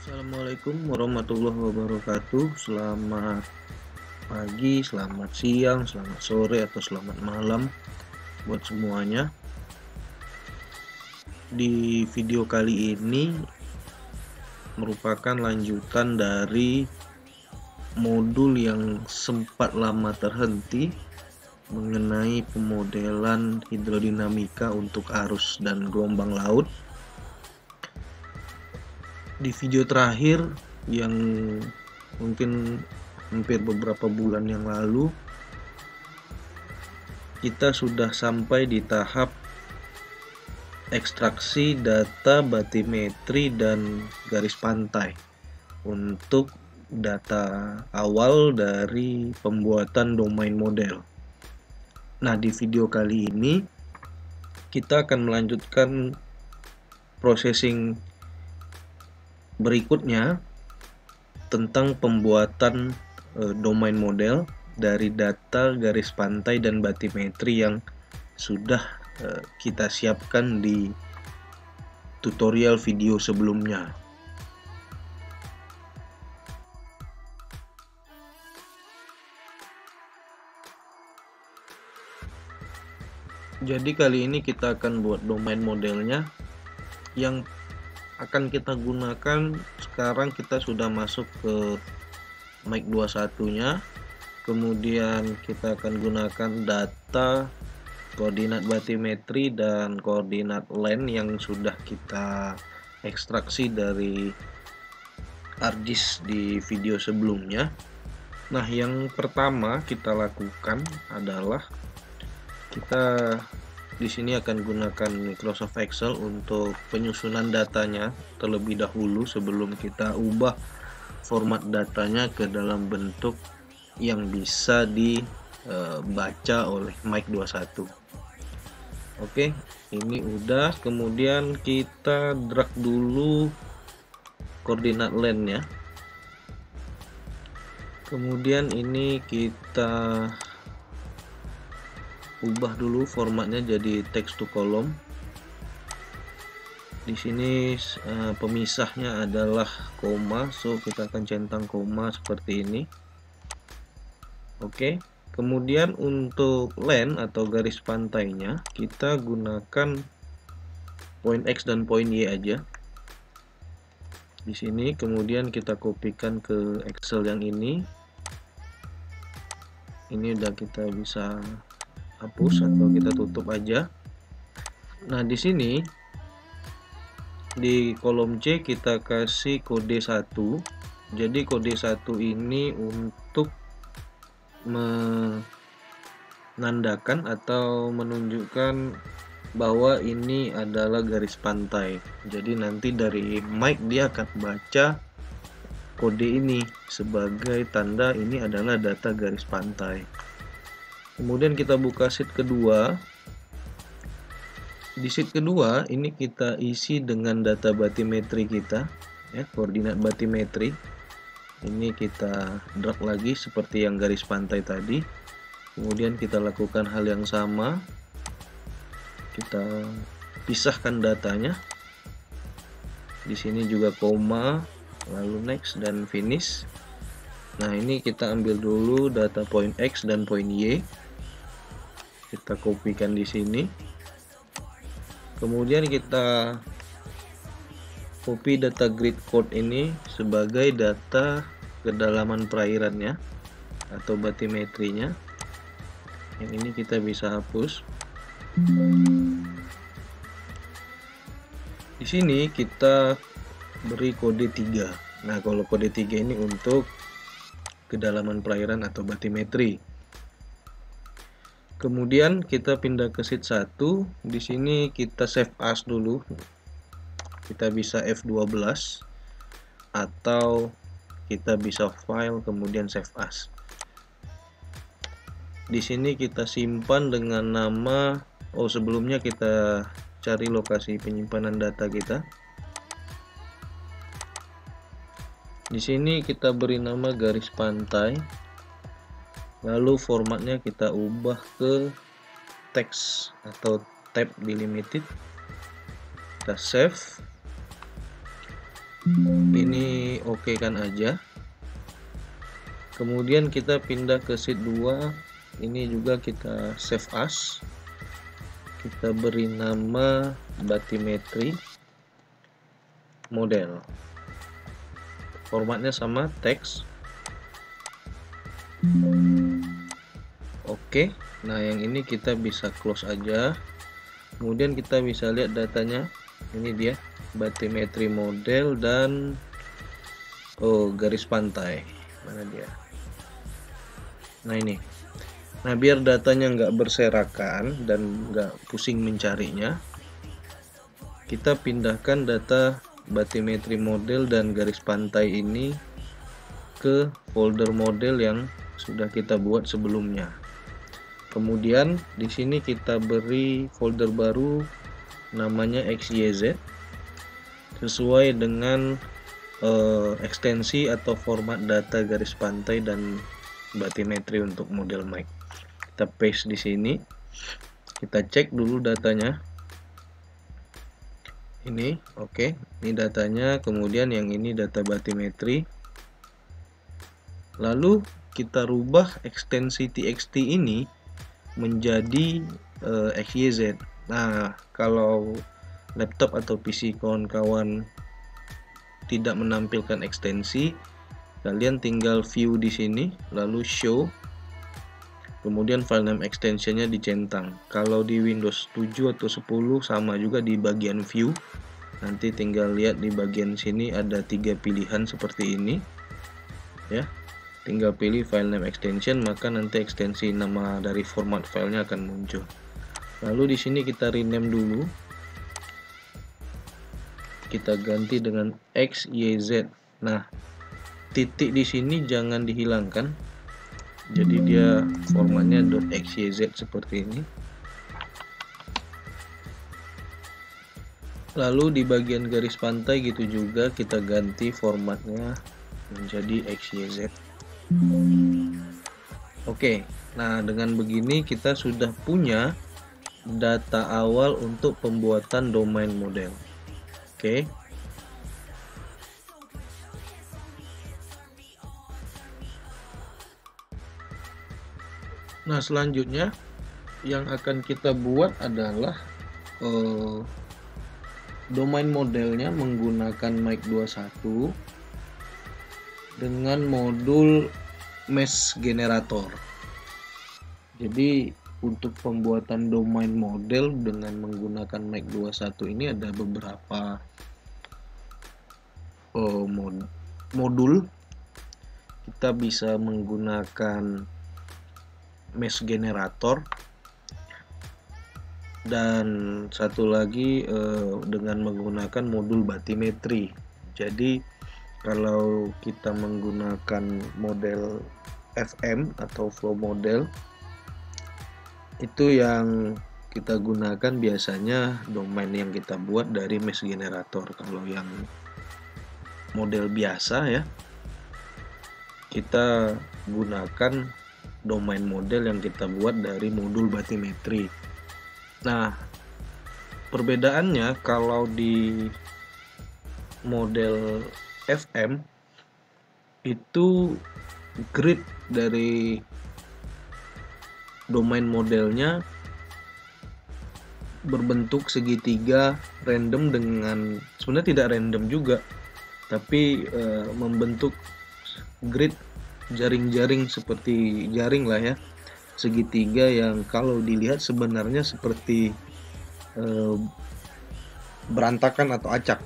Assalamualaikum warahmatullahi wabarakatuh. Selamat pagi, selamat siang, selamat sore, atau selamat malam buat semuanya. Di video kali ini merupakan lanjutan dari modul yang sempat lama terhenti mengenai pemodelan hidrodinamika untuk arus dan gelombang laut. Di video terakhir yang mungkin hampir beberapa bulan yang lalu, kita sudah sampai di tahap ekstraksi data batimetri dan garis pantai untuk data awal dari pembuatan domain model. Nah, di video kali ini kita akan melanjutkan processing berikutnya tentang pembuatan domain model dari data garis pantai dan batimetri yang sudah kita siapkan di tutorial video sebelumnya. Jadi kali ini kita akan buat domain modelnya. Yang akan kita gunakan sekarang, kita sudah masuk ke mic 21 nya, kemudian kita akan gunakan data koordinat batimetri dan koordinat land yang sudah kita ekstraksi dari ArcGIS di video sebelumnya. Nah, yang pertama kita lakukan adalah kita di sini akan gunakan Microsoft Excel untuk penyusunan datanya terlebih dahulu sebelum kita ubah format datanya ke dalam bentuk yang bisa dibaca oleh mic 21. Oke, ini udah. Kemudian kita drag dulu koordinat land-nya. Kemudian ini kita ubah dulu formatnya jadi text to column. Di sini pemisahnya adalah koma, so kita akan centang koma seperti ini. Oke, kemudian untuk land atau garis pantainya kita gunakan point X dan point Y aja. Di sini kemudian kita kopikan ke Excel yang ini. Ini udah kita bisa hapus atau kita tutup aja. Nah, di sini di kolom C kita kasih kode 1. Jadi kode 1 ini untuk menandakan atau menunjukkan bahwa ini adalah garis pantai. Jadi nanti dari mic dia akan baca kode ini sebagai tanda ini adalah data garis pantai. Kemudian kita buka sheet kedua. Di sheet kedua ini kita isi dengan data batimetri kita, ya, koordinat batimetri. Ini kita drag lagi seperti yang garis pantai tadi. Kemudian kita lakukan hal yang sama. Kita pisahkan datanya. Di sini juga koma, lalu next dan finish. Nah, ini kita ambil dulu data point X dan point Y. Kita kopikan di sini. Kemudian kita copy data grid code ini sebagai data kedalaman perairannya atau batimetrinya. Yang ini kita bisa hapus. Di sini kita beri kode 3. Nah, kalau kode 3 ini untuk kedalaman perairan atau batimetri. Kemudian kita pindah ke sheet 1. Di sini kita save as dulu. Kita bisa F12 atau kita bisa file kemudian save as. Di sini kita simpan dengan nama, sebelumnya kita cari lokasi penyimpanan data kita. Di sini kita beri nama garis pantai. Lalu formatnya kita ubah ke teks atau tab delimited. Kita save. Ini oke kan aja. Kemudian kita pindah ke sheet 2. Ini juga kita save as. Kita beri nama bathymetry model. Formatnya sama, teks. Oke. Nah, yang ini kita bisa close aja. Kemudian kita bisa lihat datanya. Ini dia bathymetry model dan garis pantai. Mana dia? Nah, ini. Nah, biar datanya nggak berserakan dan nggak pusing mencarinya, kita pindahkan data bathymetry model dan garis pantai ini ke folder model yang sudah kita buat sebelumnya. Kemudian di sini kita beri folder baru namanya XYZ sesuai dengan ekstensi atau format data garis pantai dan bathymetry untuk model mic. Kita paste di sini, kita cek dulu datanya. Ini oke, ini datanya. Kemudian yang ini data bathymetry. Lalu kita rubah ekstensi txt ini menjadi XYZ. Nah, kalau laptop atau PC kawan-kawan tidak menampilkan ekstensi, kalian tinggal view di sini, lalu show, kemudian file name extensionnya dicentang. Kalau di Windows 7 atau 10 sama juga di bagian view. Nanti tinggal lihat di bagian sini ada 3 pilihan seperti ini, ya. Tinggal pilih file name extension, maka nanti ekstensi nama dari format filenya akan muncul. Lalu di sini kita rename dulu. Kita ganti dengan XYZ. Nah, titik di sini jangan dihilangkan. Jadi dia formatnya .xyz seperti ini. Lalu di bagian garis pantai gitu juga kita ganti formatnya menjadi XYZ. Oke, nah dengan begini kita sudah punya data awal untuk pembuatan domain model. Oke. Nah, selanjutnya yang akan kita buat adalah domain modelnya menggunakan mic 21 dengan modul mesh generator. Jadi untuk pembuatan domain model dengan menggunakan mic 21 ini ada beberapa modul. Kita bisa menggunakan mesh generator, dan satu lagi dengan menggunakan modul bathymetry. Jadi kalau kita menggunakan model FM atau flow model, itu yang kita gunakan biasanya domain yang kita buat dari mesh generator. Kalau yang model biasa ya, kita gunakan domain model yang kita buat dari modul bathymetry. Nah, perbedaannya kalau di model FM itu grid dari domain modelnya berbentuk segitiga random dengan, sebenarnya tidak random juga, tapi membentuk grid jaring-jaring seperti jaring lah ya, segitiga yang kalau dilihat sebenarnya seperti berantakan atau acak,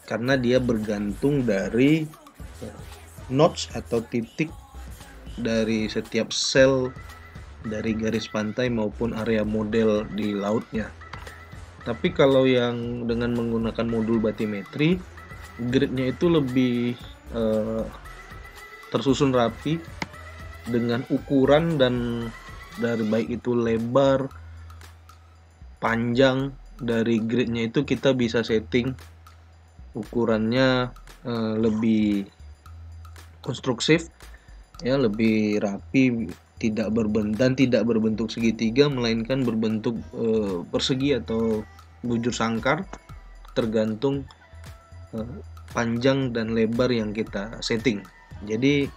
karena dia bergantung dari notch atau titik dari setiap sel dari garis pantai maupun area model di lautnya. Tapi kalau yang dengan menggunakan modul bathymetry, gridnya itu lebih tersusun rapi dengan ukuran dan dari baik itu lebar, panjang dari gridnya itu kita bisa setting ukurannya lebih konstruksif ya, lebih rapi, tidak berbentuk segitiga melainkan berbentuk persegi atau bujur sangkar, tergantung panjang dan lebar yang kita setting. Jadi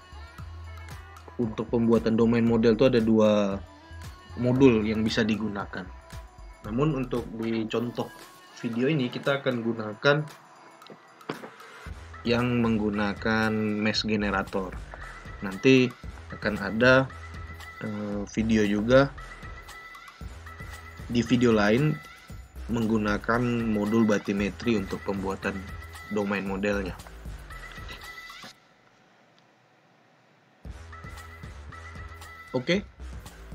untuk pembuatan domain model itu ada 2 modul yang bisa digunakan. Namun untuk di contoh video ini kita akan gunakan yang menggunakan mesh generator. Nanti akan ada video juga di video lain menggunakan modul bathymetry untuk pembuatan domain modelnya. Oke,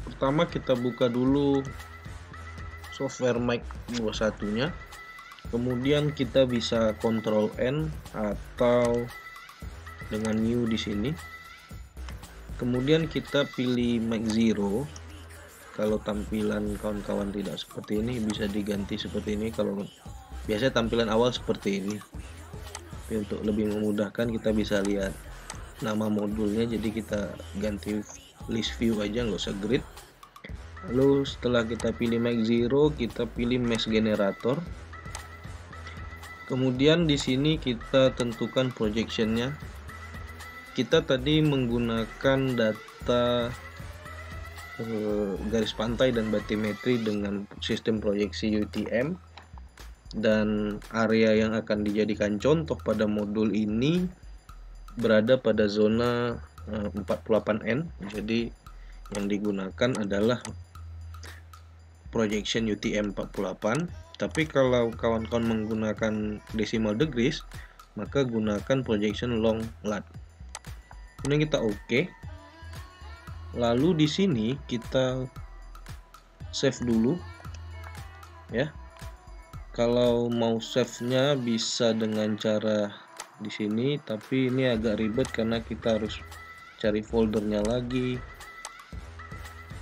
pertama kita buka dulu software Mic 21-nya. Kemudian kita bisa Ctrl N atau dengan new di sini. Kemudian kita pilih Mic 0. Kalau tampilan kawan-kawan tidak seperti ini, bisa diganti seperti ini. Kalau biasanya tampilan awal seperti ini. Tapi untuk lebih memudahkan kita bisa lihat nama modulnya, jadi kita ganti list view aja, nggak usah grid. Lalu setelah kita pilih Mic 0, kita pilih mesh generator. Kemudian di sini kita tentukan projectionnya. Kita tadi menggunakan data garis pantai dan bathymetry dengan sistem proyeksi UTM, dan area yang akan dijadikan contoh pada modul ini berada pada zona 48N. Jadi yang digunakan adalah projection UTM 48. Tapi kalau kawan-kawan menggunakan decimal degrees, maka gunakan projection long lat. Kemudian kita OK. Lalu di sini kita save dulu ya. Kalau mau save-nya bisa dengan cara di sini, tapi ini agak ribet karena kita harus cari foldernya lagi.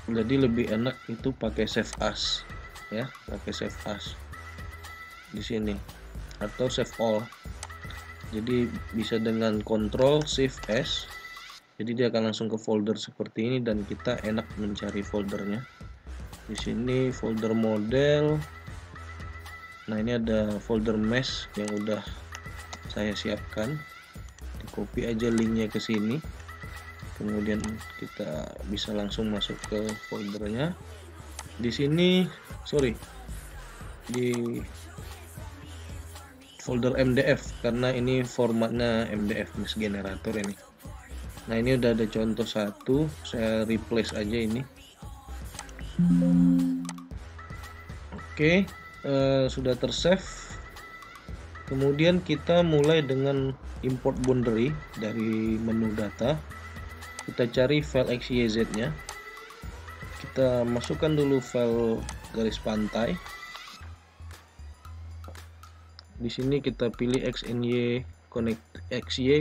Jadi lebih enak itu pakai save as ya, pakai save as di sini atau save all. Jadi bisa dengan Ctrl Shift S. Jadi dia akan langsung ke folder seperti ini dan kita enak mencari foldernya. Di sini folder model. Nah, ini ada folder mesh yang udah saya siapkan. Di copy aja linknya ke sini. Kemudian kita bisa langsung masuk ke foldernya. Di sini, di folder MDF karena ini formatnya MDF mesh generator ini. Nah, ini udah ada contoh satu, saya replace aja ini. Oke, sudah tersave. Kemudian kita mulai dengan import boundary dari menu data. Kita cari file XYZ nya. Kita masukkan dulu file garis pantai. Di sini kita pilih XY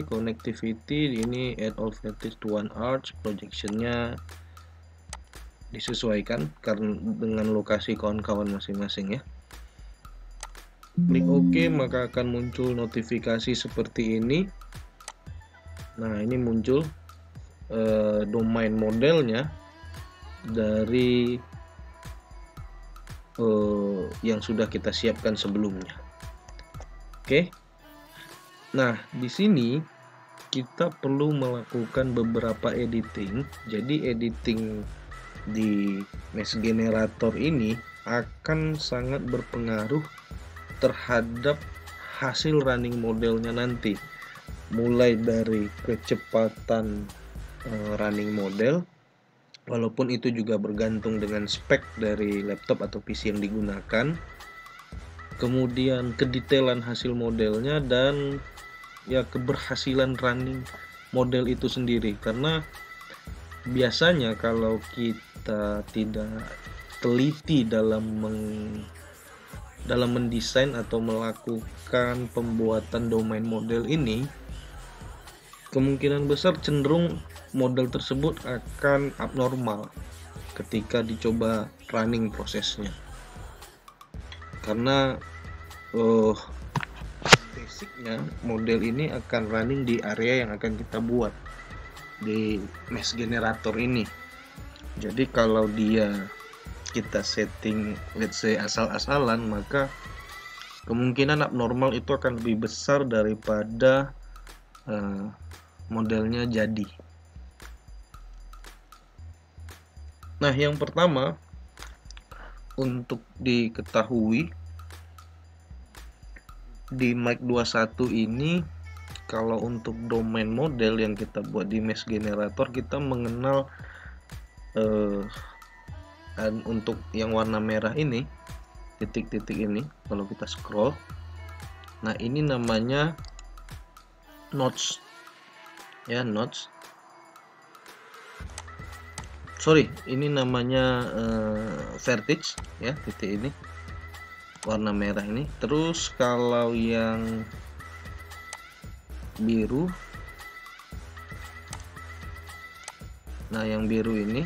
connectivity. Ini add all vertex to one arch. Projectionnya disesuaikan karena dengan lokasi kawan-kawan masing-masing ya. Klik OK, maka akan muncul notifikasi seperti ini. Nah, ini muncul domain modelnya dari yang sudah kita siapkan sebelumnya. Oke. Nah, di sini kita perlu melakukan beberapa editing. Jadi editing di mesh generator ini akan sangat berpengaruh terhadap hasil running modelnya nanti. Mulai dari kecepatan running model, walaupun itu juga bergantung dengan spek dari laptop atau PC yang digunakan. Kemudian kedetailan hasil modelnya dan ya keberhasilan running model itu sendiri, karena biasanya kalau kita tidak teliti dalam mendesain atau melakukan pembuatan domain model ini, kemungkinan besar cenderung model tersebut akan abnormal ketika dicoba running prosesnya, karena basicnya model ini akan running di area yang akan kita buat di mesh generator ini. Jadi kalau kita setting let's say asal-asalan, maka kemungkinan abnormal itu akan lebih besar daripada modelnya jadi. Nah, yang pertama untuk diketahui di mic 21 ini, kalau untuk domain model yang kita buat di mesh generator, kita mengenal untuk yang warna merah ini, titik-titik ini, kalau kita scroll, nah ini namanya nodes ya, nodes. Sorry, ini namanya vertex ya, titik ini warna merah ini. Terus kalau yang biru, nah yang biru ini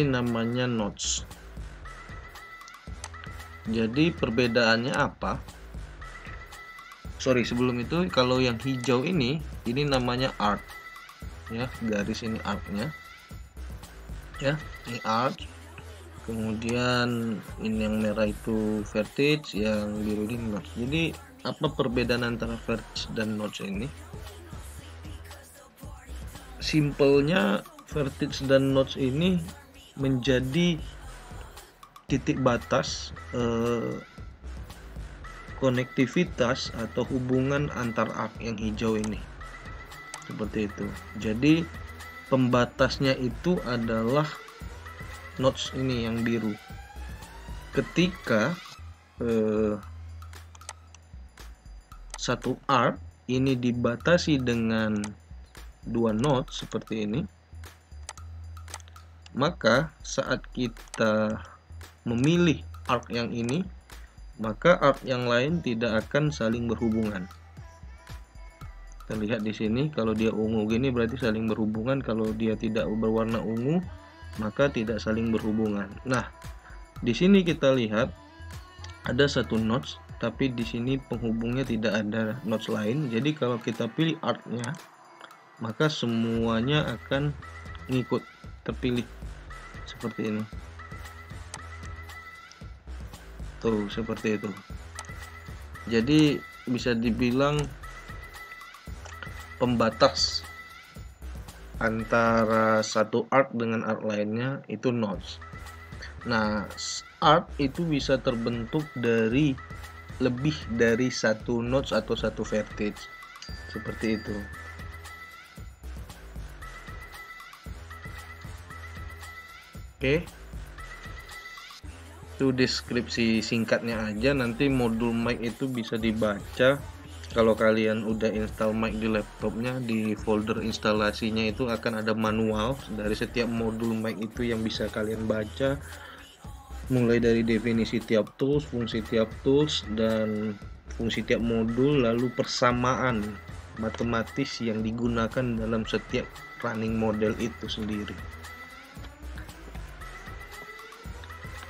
namanya nodes. Jadi perbedaannya apa? Sorry, sebelum itu, kalau yang hijau ini namanya arc ya, garis ini arcnya ya, ini arc. Kemudian ini yang merah itu vertex, yang biru ini nodes. Jadi apa perbedaan antara vertex dan nodes ini? Simpelnya, vertex dan nodes ini menjadi titik batas konektivitas atau hubungan antar arc yang hijau ini, seperti itu. Jadi pembatasnya itu adalah nodes ini yang biru. Ketika satu arc ini dibatasi dengan dua nodes seperti ini, maka saat kita memilih arc yang ini, maka arc yang lain tidak akan saling berhubungan. Kita lihat di sini, kalau dia ungu gini berarti saling berhubungan, kalau dia tidak berwarna ungu maka tidak saling berhubungan. Nah, di sini kita lihat ada satu nodes, tapi di sini penghubungnya tidak ada nodes lain. Jadi kalau kita pilih arc-nya, maka semuanya akan ngikut terpilih seperti ini. Tuh, seperti itu. Jadi bisa dibilang pembatas antara satu arc dengan arc lainnya itu nodes. Nah, arc itu bisa terbentuk dari lebih dari satu nodes atau satu vertex, seperti itu. Oke, itu deskripsi singkatnya aja. Nanti modul mic itu bisa dibaca kalau kalian udah install mic di laptopnya. Di folder instalasinya itu akan ada manual dari setiap modul mic itu yang bisa kalian baca, mulai dari definisi tiap tools, fungsi tiap tools, dan fungsi tiap modul, lalu persamaan matematis yang digunakan dalam setiap running model itu sendiri.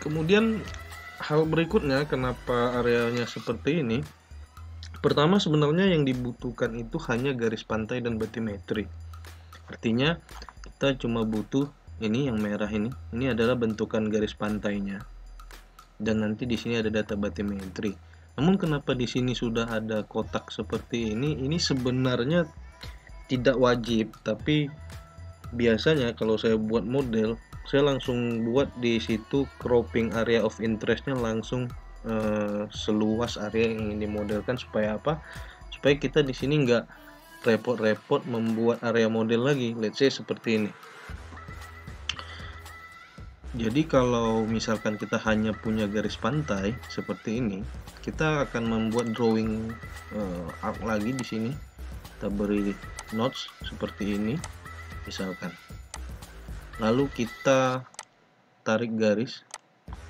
Kemudian hal berikutnya, kenapa areanya seperti ini? Pertama, sebenarnya yang dibutuhkan itu hanya garis pantai dan batimetri. Artinya kita cuma butuh ini yang merah ini adalah bentukan garis pantainya. Dan nanti di sini ada data batimetri. Namun kenapa di sini sudah ada kotak seperti ini? Ini sebenarnya tidak wajib, tapi biasanya kalau saya buat model, saya langsung buat di situ cropping area of interestnya langsung seluas area yang ingin dimodelkan. Supaya apa? Supaya kita di sini nggak repot-repot membuat area model lagi. Let's say seperti ini. Jadi kalau misalkan kita hanya punya garis pantai seperti ini, kita akan membuat drawing arc lagi di sini. Kita beri nodes seperti ini, misalkan. Lalu kita tarik garis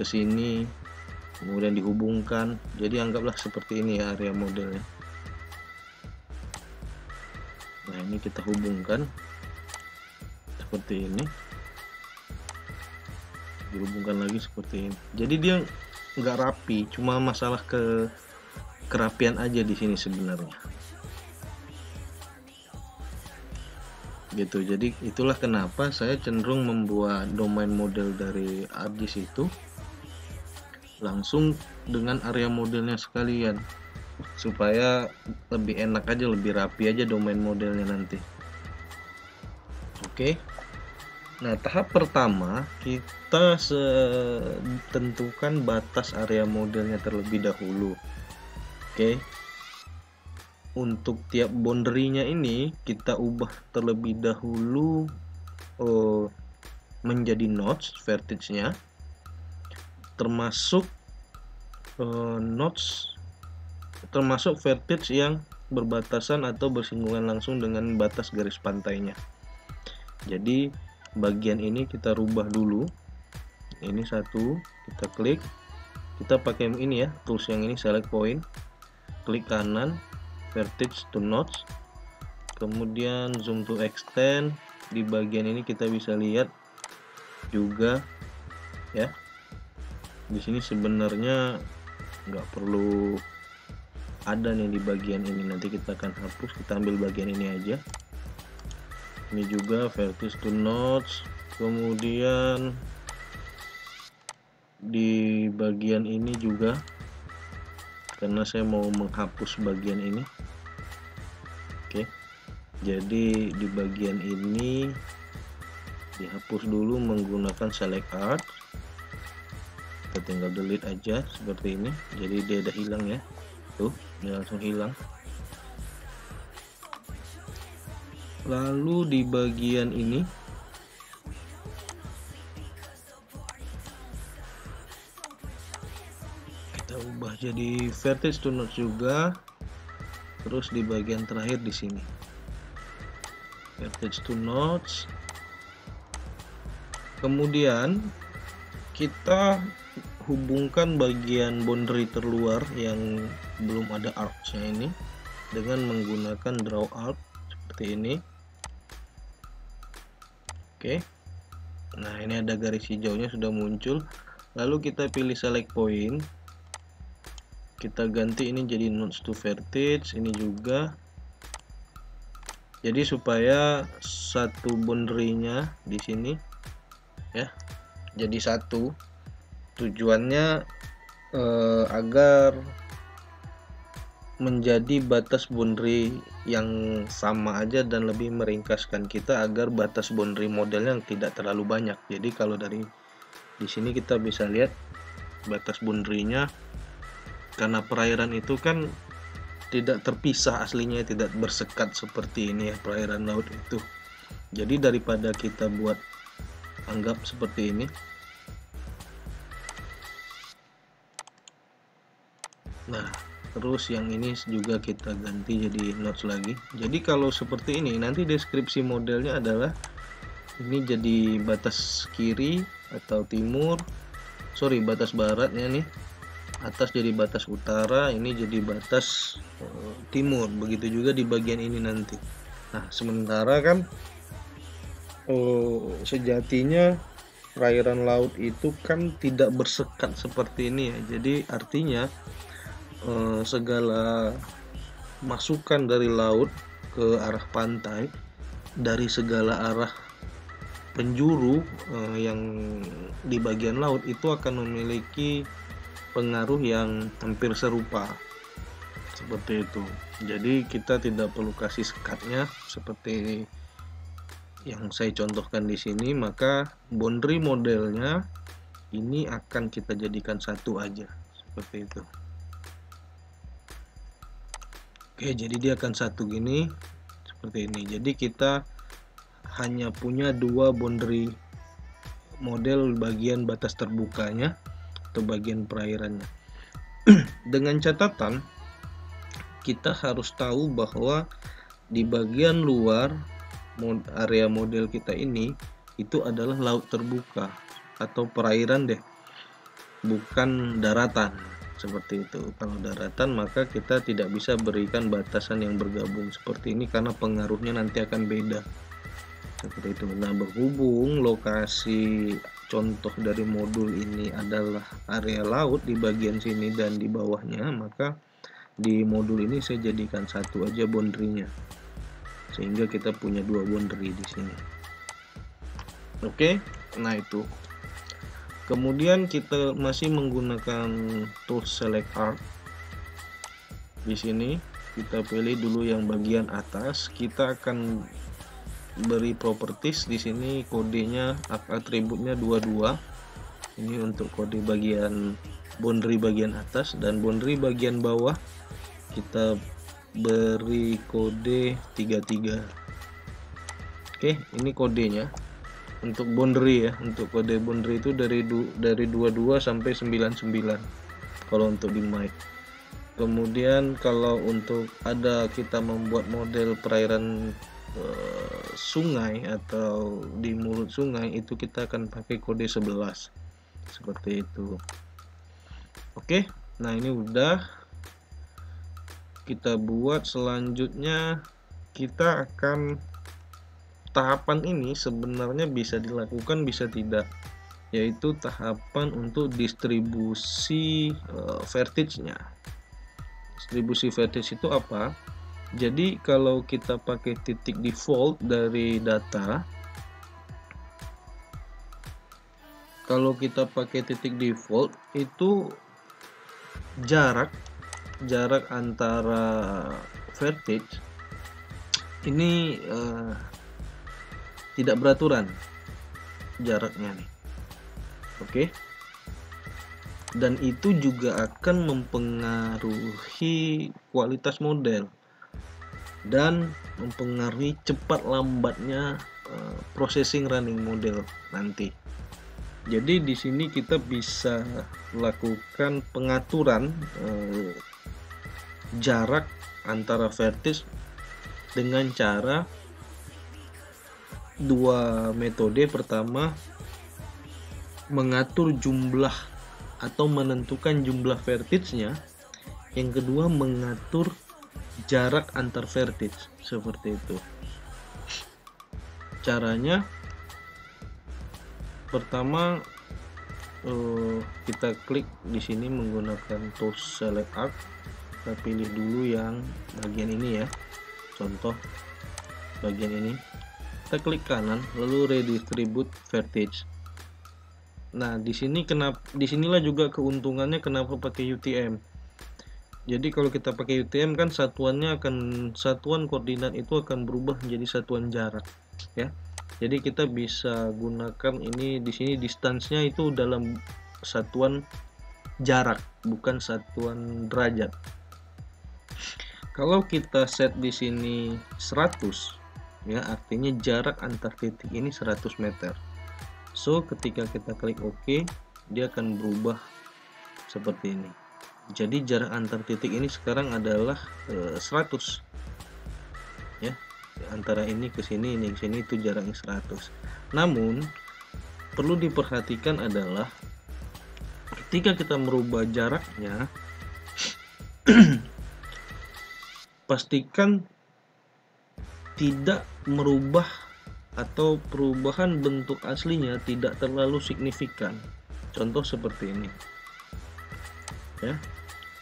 ke sini, kemudian dihubungkan. Jadi anggaplah seperti ini ya area modelnya. Nah, ini kita hubungkan seperti ini, dihubungkan lagi seperti ini. Jadi dia nggak rapi, cuma masalah kerapian aja di sini sebenarnya. Gitu. Jadi itulah kenapa saya cenderung membuat domain model dari ArcGIS itu langsung dengan area modelnya sekalian, supaya lebih enak aja, lebih rapi aja domain modelnya nanti. Oke. Nah, tahap pertama kita tentukan batas area modelnya terlebih dahulu. Oke. Untuk tiap boundary-nya ini kita ubah terlebih dahulu menjadi nodes vertex-nya, termasuk nodes termasuk vertex yang berbatasan atau bersinggungan langsung dengan batas garis pantainya. Jadi bagian ini kita rubah dulu. Ini satu, kita klik, kita pakai ini ya, tools yang ini, select point, klik kanan, vertex to nodes, kemudian zoom to extend. Di bagian ini kita bisa lihat juga ya, di sini sebenarnya nggak perlu ada nih di bagian ini, nanti kita akan hapus, kita ambil bagian ini aja. Ini juga vertex to nodes, kemudian di bagian ini juga, karena saya mau menghapus bagian ini. Oke, jadi di bagian ini dihapus dulu menggunakan select art. Kita tinggal delete aja seperti ini, jadi dia udah hilang ya, tuh dia langsung hilang. Lalu di bagian ini kita ubah jadi vertex to nodes juga. Terus di bagian terakhir di sini vertex to nodes. Kemudian kita hubungkan bagian boundary terluar yang belum ada arc-nya ini dengan menggunakan draw arc seperti ini. Oke. Nah, ini ada garis hijaunya sudah muncul. Lalu kita pilih select point. Kita ganti ini jadi nodes to vertex, ini juga. Jadi supaya satu boundary-nya di sini ya, jadi satu. Tujuannya agar menjadi batas boundary yang sama aja dan lebih meringkaskan kita agar batas boundary modelnya tidak terlalu banyak. Jadi kalau dari di sini kita bisa lihat batas boundary-nya, karena perairan itu kan tidak terpisah aslinya, tidak bersekat seperti ini ya, perairan laut itu. Jadi daripada kita buat anggap seperti ini, nah terus yang ini juga kita ganti jadi nodes lagi. Jadi kalau seperti ini nanti deskripsi modelnya adalah ini jadi batas kiri atau timur, sorry batas baratnya nih, atas jadi batas utara, ini jadi batas timur. Begitu juga di bagian ini nanti. Nah sementara kan sejatinya perairan laut itu kan tidak bersekat seperti ini ya. Jadi artinya segala masukan dari laut ke arah pantai dari segala arah penjuru yang di bagian laut itu akan memiliki pengaruh yang hampir serupa seperti itu. Jadi kita tidak perlu kasih sekatnya seperti yang saya contohkan di sini, maka boundary modelnya ini akan kita jadikan satu aja seperti itu. Oke, jadi dia akan satu gini seperti ini. Jadi kita hanya punya dua boundary model bagian batas terbukanya atau bagian perairannya. Dengan catatan kita harus tahu bahwa di bagian luar area model kita ini itu adalah laut terbuka atau perairan deh, bukan daratan seperti itu. Kalau daratan maka kita tidak bisa berikan batasan yang bergabung seperti ini karena pengaruhnya nanti akan beda seperti itu. Nah berhubung lokasi contoh dari modul ini adalah area laut di bagian sini dan di bawahnya, maka di modul ini saya jadikan satu aja boundary-nya sehingga kita punya dua boundary di sini. Oke, nah itu. Kemudian kita masih menggunakan tool select art. Di sini kita pilih dulu yang bagian atas. Kita akan beri properties. Di sini kodenya atributnya 22. Ini untuk kode bagian boundary bagian atas, dan boundary bagian bawah kita beri kode 33. Oke, ini kodenya untuk boundary ya. Untuk kode boundary itu dari 22 sampai 99 kalau untuk di mic. Kemudian kalau untuk kita membuat model perairan sungai atau di mulut sungai, itu kita akan pakai kode 11 seperti itu. Oke, nah ini udah kita buat. Selanjutnya kita akan, tahapan ini sebenarnya bisa dilakukan bisa tidak, yaitu tahapan untuk distribusi vertex-nya. Distribusi vertex itu apa? Jadi kalau kita pakai titik default dari data, kalau kita pakai titik default itu jarak antara vertex ini tidak beraturan jaraknya nih. Oke. Dan itu juga akan mempengaruhi kualitas model dan mempengaruhi cepat lambatnya processing running model nanti. Jadi di sini kita bisa lakukan pengaturan jarak antara vertex dengan cara dua metode. Pertama, mengatur jumlah atau menentukan jumlah vertex-nya. Yang kedua, mengatur jarak antar vertex, seperti itu. Caranya, pertama kita klik di sini menggunakan tool select art. Kita pilih dulu yang bagian ini ya, contoh bagian ini. Kita klik kanan lalu redistribute vertex. Nah di sini disinilah juga keuntungannya kenapa pakai UTM. Jadi kalau kita pakai UTM kan satuan koordinat itu akan berubah menjadi satuan jarak ya. Jadi kita bisa gunakan ini di sini, distance-nya itu dalam satuan jarak, bukan satuan derajat. Kalau kita set di sini 100 ya, artinya jarak antar titik ini 100 meter. So ketika kita klik OK, dia akan berubah seperti ini. Jadi jarak antar titik ini sekarang adalah 100 ya. Antara ini ke sini, ini ke sini, itu jaraknya 100. Namun perlu diperhatikan adalah ketika kita merubah jaraknya pastikan tidak merubah atau perubahan bentuk aslinya tidak terlalu signifikan. Contoh seperti ini ya.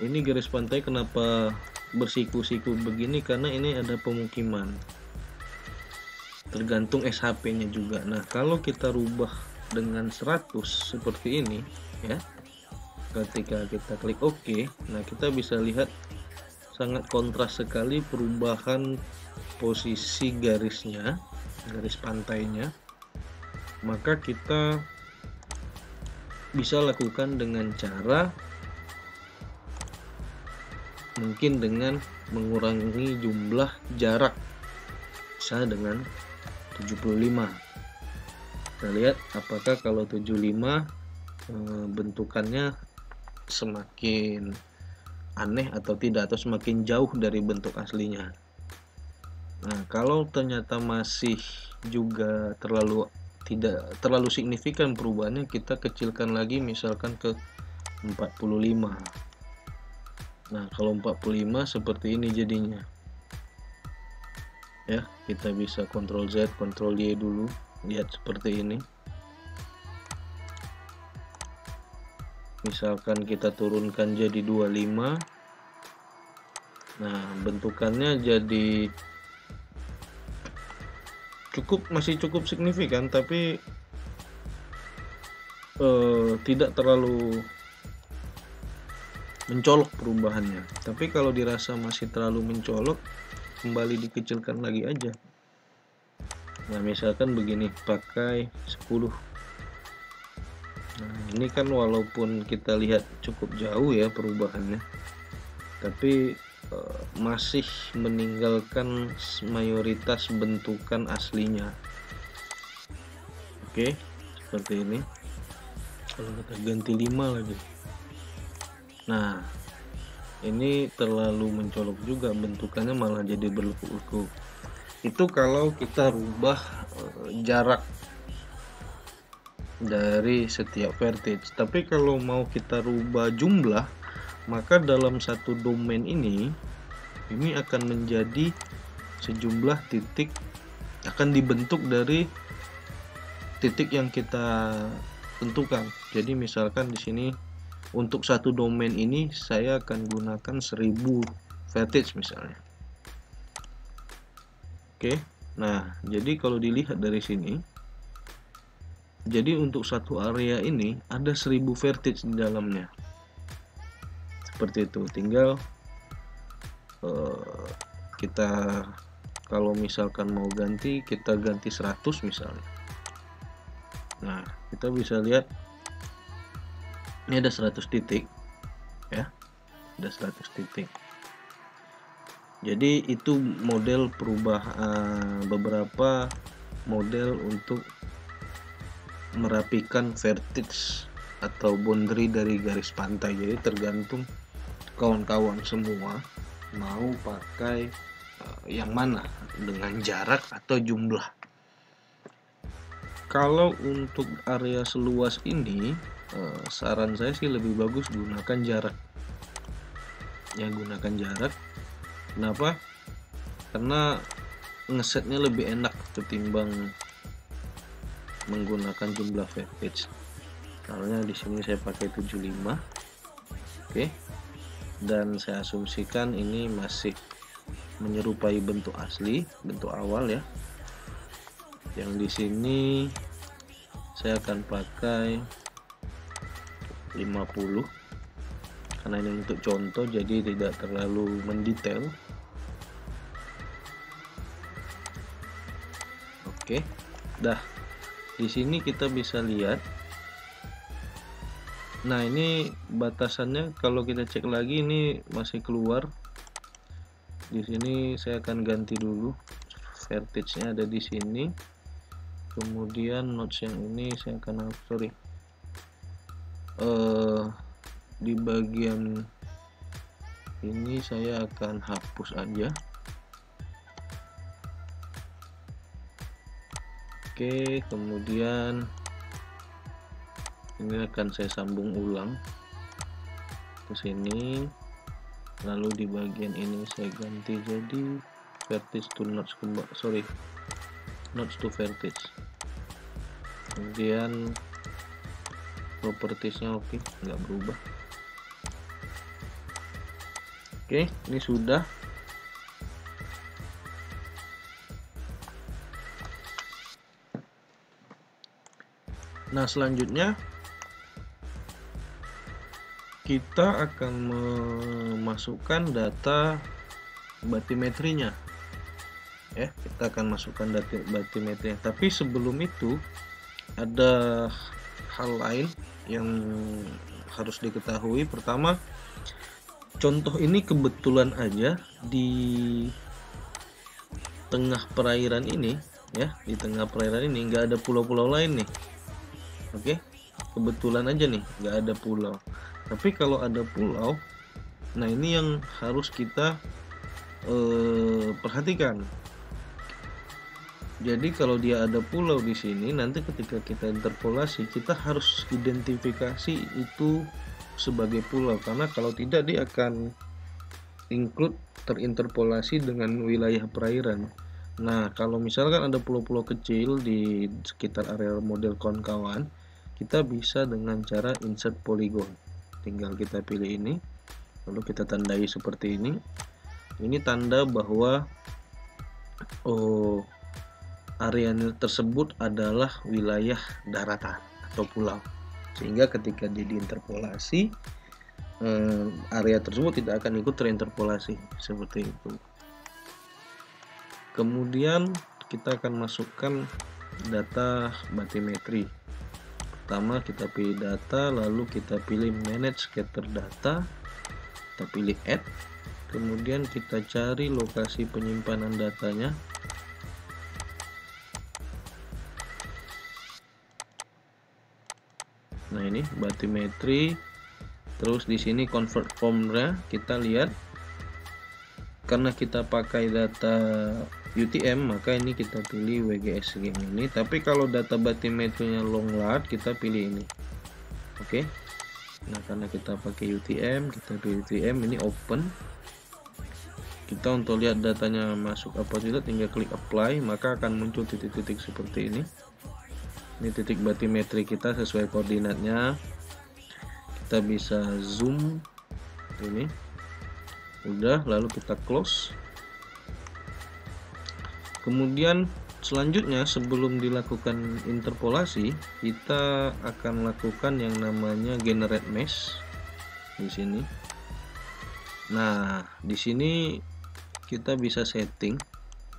Ini garis pantai kenapa bersiku-siku begini, karena ini ada pemukiman, tergantung SHP-nya juga. Nah kalau kita rubah dengan 100 seperti ini ya, ketika kita klik OK, nah kita bisa lihat sangat kontras sekali perubahan posisi garisnya, garis pantainya. Maka kita bisa lakukan dengan cara mungkin dengan mengurangi jumlah jarak, misalnya dengan 75. Kita lihat apakah kalau 75 bentukannya semakin aneh atau tidak, atau semakin jauh dari bentuk aslinya. Nah kalau ternyata masih juga tidak terlalu signifikan perubahannya, kita kecilkan lagi misalkan ke 45. Nah kalau 45 seperti ini jadinya ya. Kita bisa Ctrl Z, Ctrl Y dulu, lihat seperti ini. Misalkan kita turunkan jadi 25. Nah bentukannya jadi masih cukup signifikan, tapi tidak terlalu mencolok perubahannya. Tapi kalau dirasa masih terlalu mencolok, kembali dikecilkan lagi aja. Nah, misalkan begini, pakai 10. Nah, ini kan walaupun kita lihat cukup jauh ya perubahannya, tapi masih meninggalkan mayoritas bentukan aslinya. Oke, seperti ini. Kalau kita ganti 5 lagi, nah ini terlalu mencolok juga, bentukannya malah jadi berlekuk-lekuk. Itu kalau kita rubah jarak dari setiap vertex. Tapi kalau mau kita rubah jumlah, maka dalam satu domain ini akan menjadi sejumlah titik, akan dibentuk dari titik yang kita tentukan. Jadi misalkan di sini untuk satu domain ini saya akan gunakan 1000 vertex misalnya. Oke. Nah, jadi kalau dilihat dari sini, jadi untuk satu area ini ada 1000 vertex di dalamnya. Seperti itu. Tinggal kita kalau misalkan mau ganti, kita ganti 100 misalnya. Nah, kita bisa lihat ini ada 100 titik ya. Ada 100 titik. Jadi itu model beberapa model untuk merapikan vertex atau boundary dari garis pantai. Jadi tergantung kawan-kawan semua mau pakai yang mana, dengan jarak atau jumlah. Kalau untuk area seluas ini, saran saya sih lebih bagus gunakan jarak. Ya, gunakan jarak. Kenapa? Karena ngesetnya lebih enak ketimbang menggunakan jumlah vertex. Soalnya di sini saya pakai 75. Oke. Dan saya asumsikan ini masih menyerupai bentuk asli, bentuk awal ya. Yang di sini saya akan pakai 50 karena ini untuk contoh, jadi tidak terlalu mendetail. Oke, dah di sini kita bisa lihat. Nah, ini batasannya kalau kita cek lagi ini masih keluar. Di sini saya akan ganti dulu, vertexnya ada di sini. Kemudian nodes yang ini saya akan di bagian ini saya akan hapus aja. Oke, kemudian ini akan saya sambung ulang ke sini, lalu di bagian ini saya ganti jadi vertex to nodes, nodes to vertex. Kemudian propertiesnya oke, nggak berubah. Oke, ini sudah. Nah, selanjutnya kita akan memasukkan data batimetrinya. Ya, kita akan masukkan data batimetrinya. Tapi sebelum itu ada hal lain yang harus diketahui. Pertama, contoh ini kebetulan aja di tengah perairan ini ya, di tengah perairan ini nggak ada pulau-pulau lain nih. Oke, kebetulan aja nih nggak ada pulau. Tapi kalau ada pulau, nah ini yang harus kita perhatikan. Jadi kalau dia ada pulau di sini, nanti ketika kita interpolasi, kita harus identifikasi itu sebagai pulau, karena kalau tidak dia akan terinterpolasi dengan wilayah perairan. Nah, kalau misalkan ada pulau-pulau kecil di sekitar area model kawan-kawan, kita bisa dengan cara insert polygon. Tinggal kita pilih ini, lalu kita tandai seperti ini. Ini tanda bahwa area tersebut adalah wilayah daratan atau pulau. sehingga ketika dia diinterpolasi, area tersebut tidak akan ikut terinterpolasi seperti itu. Kemudian kita akan masukkan data bathymetry. Pertama kita pilih data, lalu kita pilih manage scatter data, kita pilih add, kemudian kita cari lokasi penyimpanan datanya. Nah ini bathymetry, terus di sini convert formnya kita lihat, karena kita pakai data UTM maka ini kita pilih WGS yang ini, tapi kalau data bathymetry-nya long LAT kita pilih ini. Oke. Nah karena kita pakai UTM, kita pilih UTM, ini open. Kita untuk lihat datanya masuk apa tidak tinggal klik apply, maka akan muncul titik-titik seperti ini. Ini titik bathymetry kita sesuai koordinatnya. Kita bisa zoom ini. Udah, lalu kita close. Kemudian selanjutnya sebelum dilakukan interpolasi, kita akan lakukan yang namanya generate mesh di sini. Nah, di sini kita bisa setting.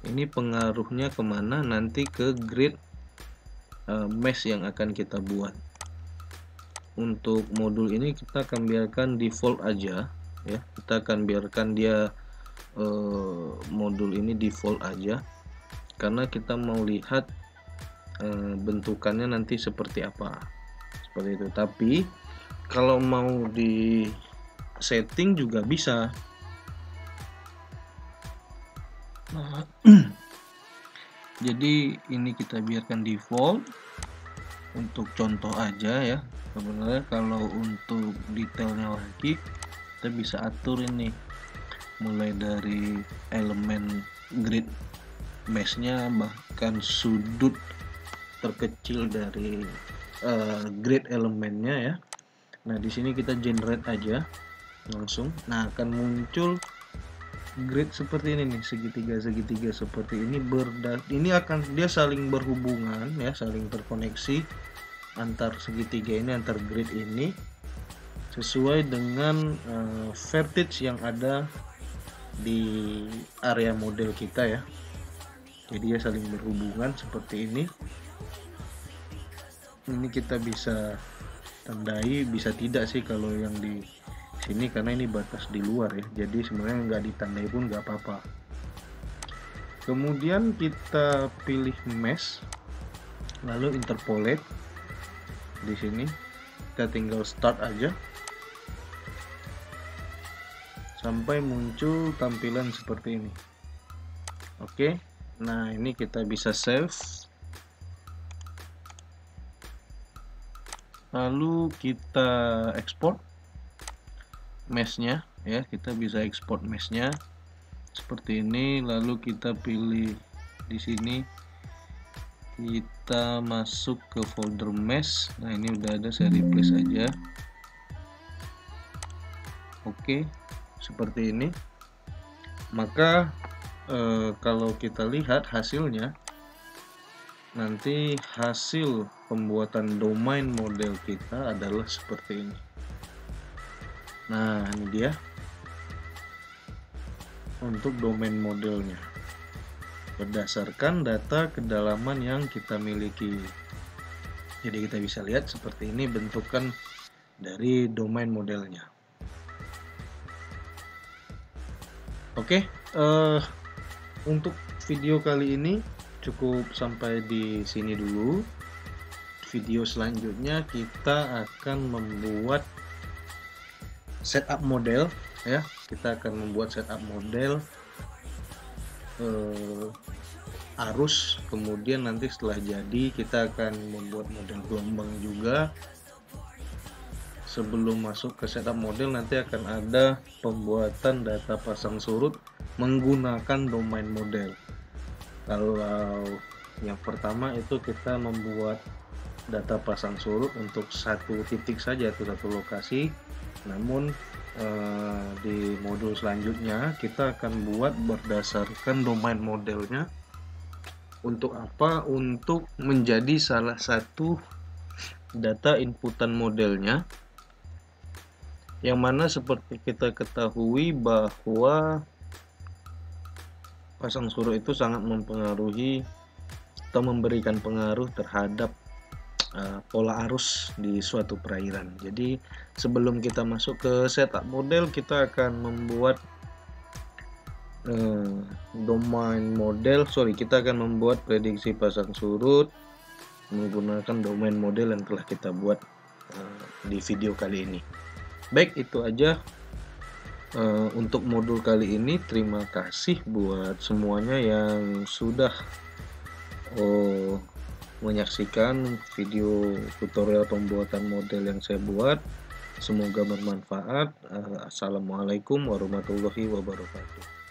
Ini pengaruhnya kemana? Nanti ke grid mesh yang akan kita buat. Untuk modul ini kita akan biarkan default aja, ya. Kita akan biarkan dia modul ini default aja, karena kita mau lihat bentukannya nanti seperti apa, seperti itu. Tapi kalau mau di setting juga bisa. Nah, jadi ini kita biarkan default untuk contoh aja ya. Sebenarnya kalau untuk detailnya lagi kita bisa atur ini, mulai dari elemen grid meshnya, bahkan sudut terkecil dari grid elemennya ya. Nah di sini kita generate aja langsung. Nah akan muncul grid seperti ini nih, segitiga seperti ini. Ini akan dia saling berhubungan ya, saling terkoneksi antar segitiga ini, antar grid ini, sesuai dengan vertex yang ada di area model kita ya. Jadi dia saling berhubungan seperti ini. Ini kita bisa tandai, bisa tidak sih kalau yang di sini, karena ini batas di luar ya. Jadi sebenarnya nggak ditandai pun nggak apa-apa. Kemudian kita pilih mesh, lalu interpolate. Di sini kita tinggal start aja sampai muncul tampilan seperti ini. Oke. Nah ini kita bisa save, lalu kita export meshnya ya. Kita bisa export meshnya seperti ini, lalu kita pilih di sini, kita masuk ke folder mesh. Nah ini udah ada, saya replace aja. Oke, seperti ini. Maka kalau kita lihat hasilnya, nanti hasil pembuatan domain model kita adalah seperti ini. Nah ini dia untuk domain modelnya berdasarkan data kedalaman yang kita miliki. Jadi kita bisa lihat seperti ini bentukan dari domain modelnya. Oke, untuk video kali ini cukup sampai di sini dulu. Video selanjutnya kita akan membuat setup model ya. Kita akan membuat setup model arus, kemudian nanti setelah jadi kita akan membuat model gelombang juga. Sebelum masuk ke setup model nanti akan ada pembuatan data pasang surut menggunakan domain model. Kalau yang pertama itu kita membuat data pasang surut untuk satu titik saja atau satu lokasi. Namun di modul selanjutnya kita akan buat berdasarkan domain modelnya. Untuk apa? Untuk menjadi salah satu data inputan modelnya, yang mana seperti kita ketahui bahwa pasang surut itu sangat mempengaruhi atau memberikan pengaruh terhadap pola arus di suatu perairan. Jadi sebelum kita masuk ke setup model, kita akan membuat kita akan membuat prediksi pasang surut menggunakan domain model yang telah kita buat di video kali ini. Baik, itu aja untuk modul kali ini. Terima kasih buat semuanya yang sudah menyaksikan video tutorial pembuatan model yang saya buat. Semoga bermanfaat. Assalamualaikum warahmatullahi wabarakatuh.